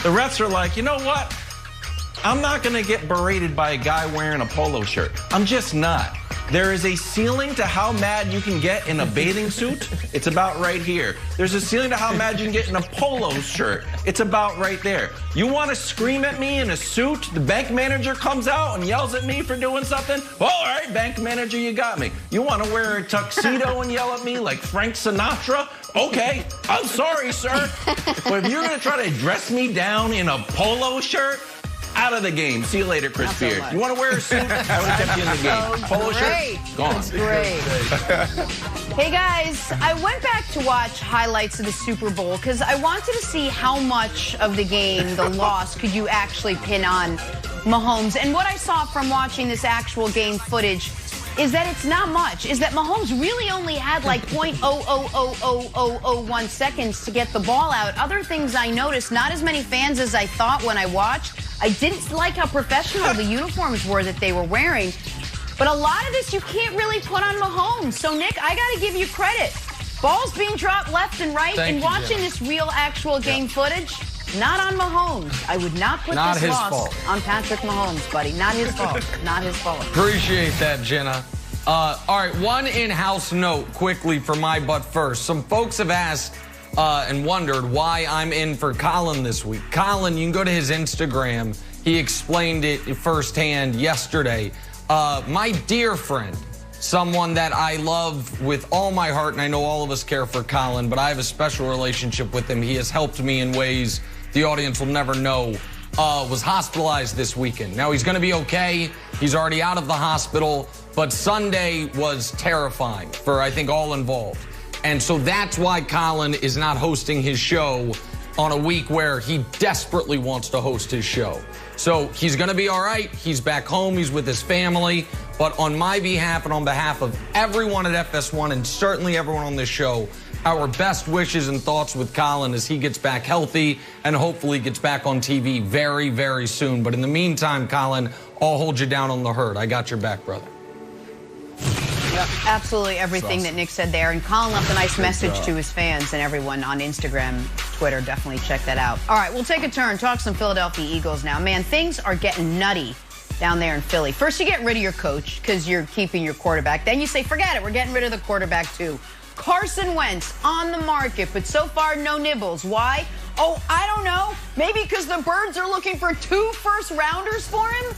The refs are like, you know what? I'm not going to get berated by a guy wearing a polo shirt. I'm just not. There is a ceiling to how mad you can get in a bathing suit. It's about right here. There's a ceiling to how mad you can get in a polo shirt. It's about right there. You want to scream at me in a suit? The bank manager comes out and yells at me for doing something? Well, all right, bank manager, you got me. You want to wear a tuxedo and yell at me like Frank Sinatra? Okay, I'm sorry, sir. But if you're going to try to dress me down in a polo shirt, out of the game. See you later, Chris Beard. You want to wear a suit? I would have kept you in the game. Polo shirt, gone. That's great. Hey, guys, I went back to watch highlights of the Super Bowl because I wanted to see how much of the game, the loss, could you actually pin on Mahomes. And what I saw from watching this actual game footage is that it's not much, is that Mahomes really only had like 0.0000001 seconds to get the ball out. Other things I noticed, not as many fans as I thought when I watched. I didn't like how professional the uniforms were that they were wearing. But a lot of this you can't really put on Mahomes. So, Nick, I got to give you credit. Balls being dropped left and right. And watching this real actual game footage, not on Mahomes. I would not put this loss on Patrick Mahomes, buddy. Not his fault. Not his fault. Appreciate that, Jenna. All right, one in-house note quickly for my butt first. Some folks have asked and wondered why I'm in for Colin this week. Colin, you can go to his Instagram. He explained it firsthand yesterday. My dear friend, someone that I love with all my heart, and I know all of us care for Colin, but I have a special relationship with him. He has helped me in ways the audience will never know. Was hospitalized this weekend. Now, he's going to be okay. He's already out of the hospital, but Sunday was terrifying for, I think, all involved. And so that's why Colin is not hosting his show on a week where he desperately wants to host his show. So he's going to be all right. He's back home. He's with his family. But on my behalf and on behalf of everyone at FS1 and certainly everyone on this show, our best wishes and thoughts with Colin as he gets back healthy and hopefully gets back on TV very, very soon. But in the meantime, Colin, I'll hold you down on the herd. I got your back, brother. Yep, absolutely everything that Nick said there. And Colin left a nice message to his fans and everyone on Instagram, Twitter. Definitely check that out. All right, we'll take a turn. Talk some Philadelphia Eagles now. Man, things are getting nutty down there in Philly. First, you get rid of your coach because you're keeping your quarterback. Then you say, forget it, we're getting rid of the quarterback too. Carson Wentz on the market, but so far no nibbles. Why? Oh, I don't know. Maybe because the Birds are looking for 2 first-rounders for him?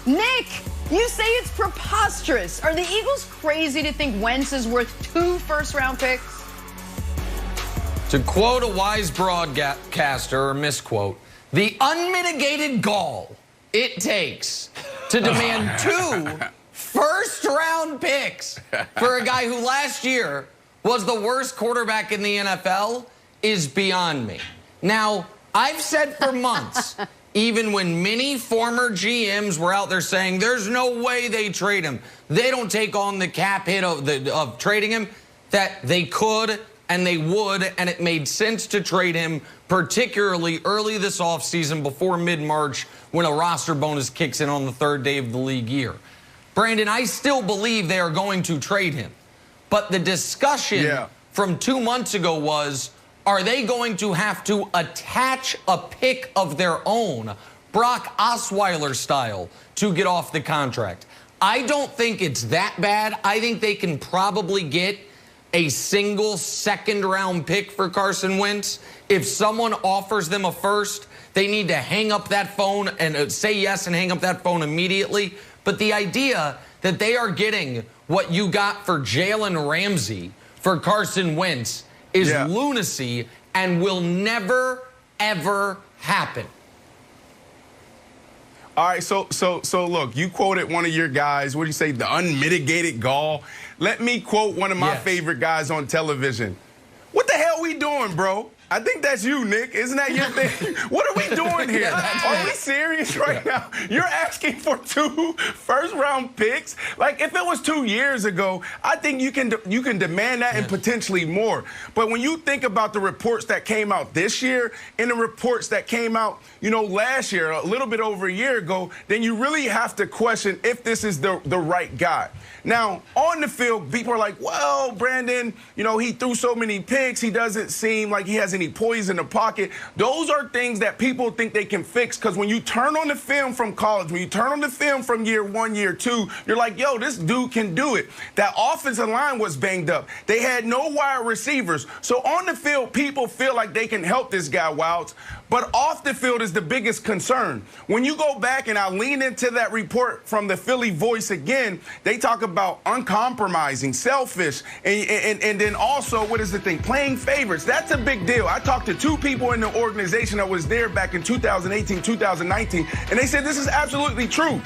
Nick, you say it's preposterous. Are the Eagles crazy to think Wentz is worth 2 first-round picks? To quote a wise broadcaster, or misquote, the unmitigated gall it takes to demand 2 first-round picks for a guy who last year was the worst quarterback in the NFL is beyond me. Now, I've said for months, even when many former GMs were out there saying there's no way they trade him, they don't take on the cap hit of trading him, that they could and they would, and it made sense to trade him, particularly early this offseason before mid-March when a roster bonus kicks in on the 3rd day of the league year. Brandon, I still believe they are going to trade him. But the discussion from 2 months ago was, are they going to have to attach a pick of their own, Brock Osweiler style, to get off the contract? I don't think it's that bad. I think they can probably get a single second-round pick for Carson Wentz. If someone offers them a first, they need to hang up that phone and say yes and hang up that phone immediately. But the idea that they are getting what you got for Jalen Ramsey for Carson Wentz is lunacy and will never, ever happen. All right, so look, you quoted one of your guys. What do you say? The unmitigated gall. Let me quote one of my favorite guys on television. What the hell we doing, bro? I think that's you, Nick. Isn't that your thing? What are we doing here? Are we serious right now? You're asking for 2 first-round picks? Like, if it was 2 years ago, I think you can demand that and potentially more. But when you think about the reports that came out this year and the reports that came out, you know, last year, a little bit over a year ago, then you really have to question if this is the right guy. Now, on the field, people are like, well, Brandon, you know, he threw so many picks. He doesn't seem like he has any poise in the pocket. Those are things that people think think they can fix, because when you turn on the film from college, when you turn on the film from year 1, year 2, you're like, yo, this dude can do it. That offensive line was banged up. They had no wide receivers. So on the field, people feel like they can help this guy, Wilds. But off the field is the biggest concern. When you go back, and I lean into that report from the Philly Voice again, they talk about uncompromising, selfish, and then also, what is the thing, playing favorites. That's a big deal. I talked to 2 people in the organization that was there back in 2018, 2019, and they said this is absolutely true.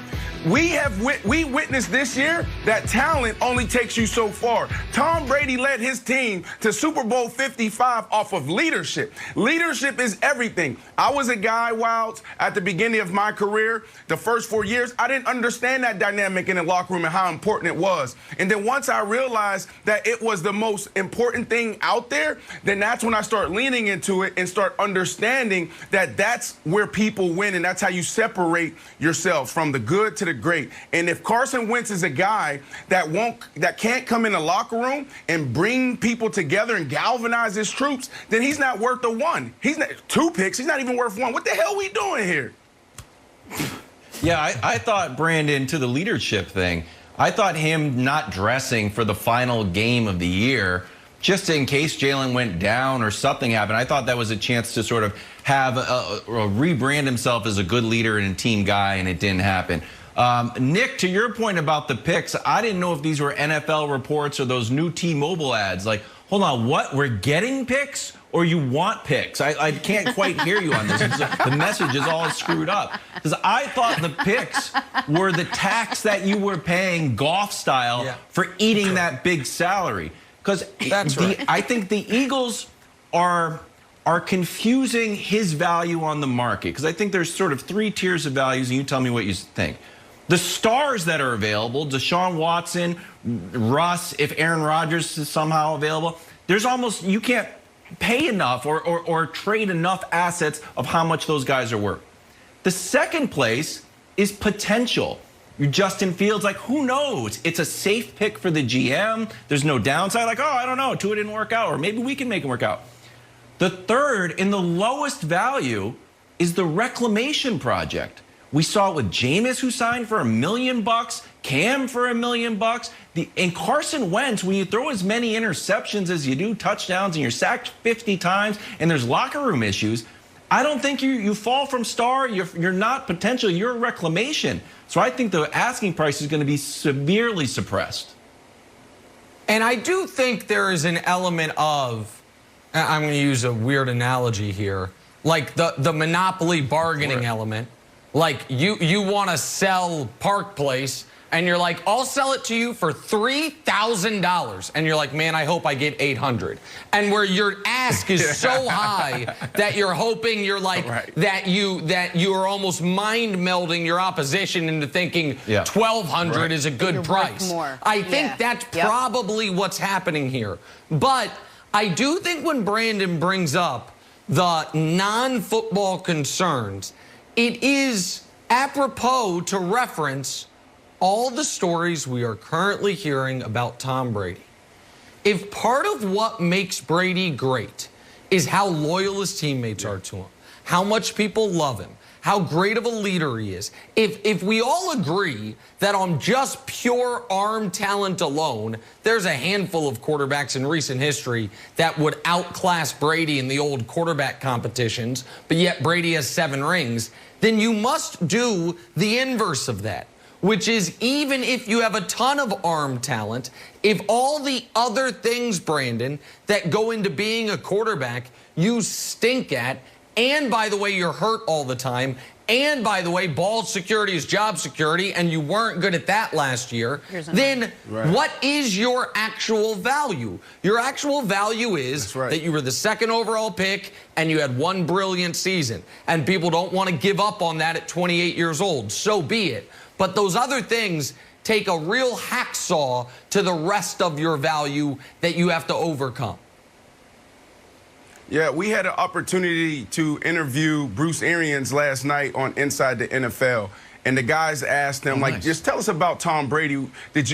We witnessed this year that talent only takes you so far. Tom Brady led his team to Super Bowl 55 off of leadership. Leadership is everything. I was a guy, Wilds, at the beginning of my career, the first 4 years, I didn't understand that dynamic in the locker room and how important it was. And then once I realized that it was the most important thing out there, then that's when I start leaning into it and start understanding that that's where people win, and that's how you separate yourself from the good to the great. And if Carson Wentz is a guy that can't come in the locker room and bring people together and galvanize his troops, then he's not worth the one. He's not 2 picks. He's not even worth 1. What the hell are we doing here? Yeah, I thought, Brandon, to the leadership thing, I thought him not dressing for the final game of the year, just in case Jalen went down or something happened, I thought that was a chance to sort of have rebrand himself as a good leader and a team guy, and it didn't happen. Nick, to your point about the picks, I didn't know if these were NFL reports or those new T-Mobile ads. Like, hold on, what? We're getting picks, or you want picks? I can't quite hear you on this. The message is all screwed up. Because I thought the picks were the tax that you were paying Goff style for eating that big salary. Because I think the Eagles are confusing his value on the market. Because I think there's sort of 3 tiers of values, and you tell me what you think. The stars that are available, Deshaun Watson, Russ, if Aaron Rodgers is somehow available, there's almost, you can't pay enough or trade enough assets of how much those guys are worth. The second place is potential. Justin Fields, like, who knows? It's a safe pick for the GM. There's no downside. Like, oh, I don't know, Tua didn't work out, or maybe we can make him work out. The third, in the lowest value, is the reclamation project. We saw it with Jameis, who signed for $1 million, Cam for $1 million, and Carson Wentz, when you throw as many interceptions as you do, touchdowns, and you're sacked 50 times, and there's locker room issues, I don't think you fall from star. You're not potential. You're reclamation. So I think the asking price is going to be severely suppressed. And I do think there is an element of, I'm going to use a weird analogy here, like the monopoly bargaining element. Like you want to sell Park Place, and you're like, I'll sell it to you for $3,000. And you're like, man, I hope I get $800. And where your ask is so high that you're hoping you're like, that you are almost mind melding your opposition into thinking $1,200 is a good price. I think that's probably what's happening here. But I do think when Brandon brings up the non-football concerns, it is apropos to reference all the stories we are currently hearing about Tom Brady. If part of what makes Brady great is how loyal his teammates are to him, how much people love him, how great of a leader he is, if we all agree that on just pure arm talent alone, there's a handful of quarterbacks in recent history that would outclass Brady in the old quarterback competitions, but yet Brady has 7 rings, then you must do the inverse of that, which is even if you have a ton of arm talent, if all the other things, Brandon, that go into being a quarterback you stink at, and by the way, you're hurt all the time, and by the way, ball security is job security, and you weren't good at that last year, then what is your actual value? Your actual value is that you were the 2nd overall pick and you had 1 brilliant season. And people don't want to give up on that at 28 years old. So be it. But those other things take a real hacksaw to the rest of your value that you have to overcome. Yeah, we had an opportunity to interview Bruce Arians last night on Inside the NFL. And the guys asked him, just tell us about Tom Brady.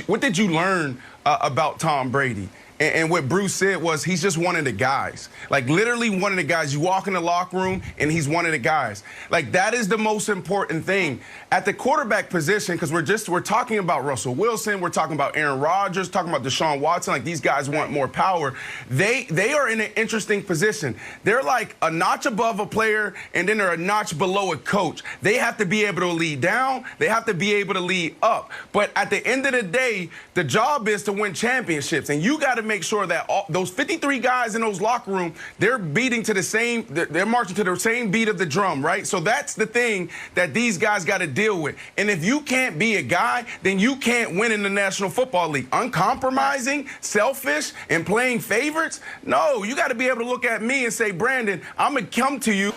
What did you learn about Tom Brady? And what Bruce said was he's just one of the guys. Like, literally one of the guys. You walk in the locker room, and he's one of the guys. Like, that is the most important thing. At the quarterback position, because we're talking about Russell Wilson, we're talking about Aaron Rodgers, talking about Deshaun Watson. Like, these guys want more power. They are in an interesting position. They're like a notch above a player, and then they're a notch below a coach. They have to be able to lead down. They have to be able to lead up. But at the end of the day, the job is to win championships, and you got to make sure that those 53 guys in those locker room, they're marching to the same beat of the drum, right? So that's the thing that these guys got to deal with. And if you can't be a guy, then you can't win in the National Football League. Uncompromising, selfish, and playing favorites? No, you got to be able to look at me and say, Brandon, I'm going to come to you.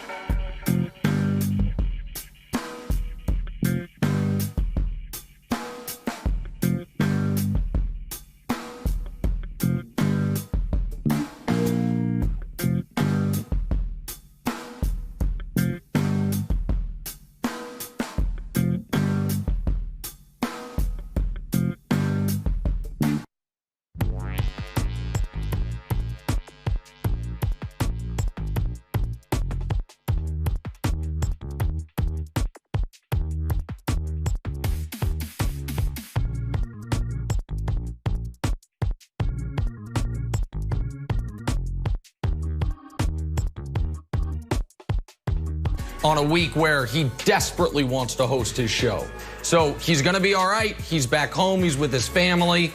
On a week where he desperately wants to host his show. So he's going to be all right. He's back home. He's with his family.